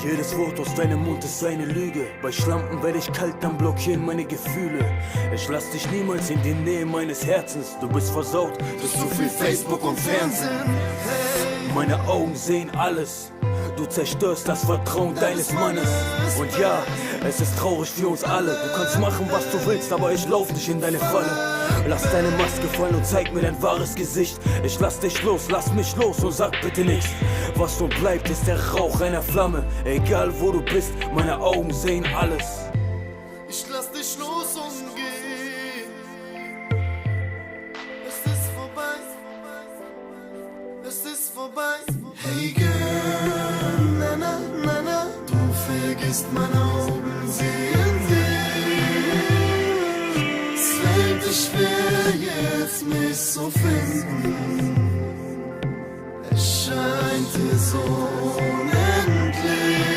Jedes Wort aus deinem Mund ist eine Lüge. Bei Schlampen werde ich kalt, dann blockieren meine Gefühle. Ich lass dich niemals in die Nähe meines Herzens. Du bist versaut durch so viel Facebook und Fernsehen. Meine Augen sehen alles. Du zerstörst das Vertrauen deines Mannes. Und ja, es ist traurig für uns alle. Du kannst machen, was du willst, aber ich lauf nicht in deine Falle. Lass deine Maske fallen und zeig mir dein wahres Gesicht. Ich lass dich los, lass mich los und sag bitte nichts. Was nun bleibt, ist der Rauch einer Flamme. Egal wo du bist, meine Augen sehen alles. Ich lass dich los und geh. Es ist vorbei. Es ist vorbei. Hey Girl, na na na na. Du vergisst, meine Augen sehen dich. Es fällt dir schwer, jetzt mich zu finden. Es scheint dir so unendlich.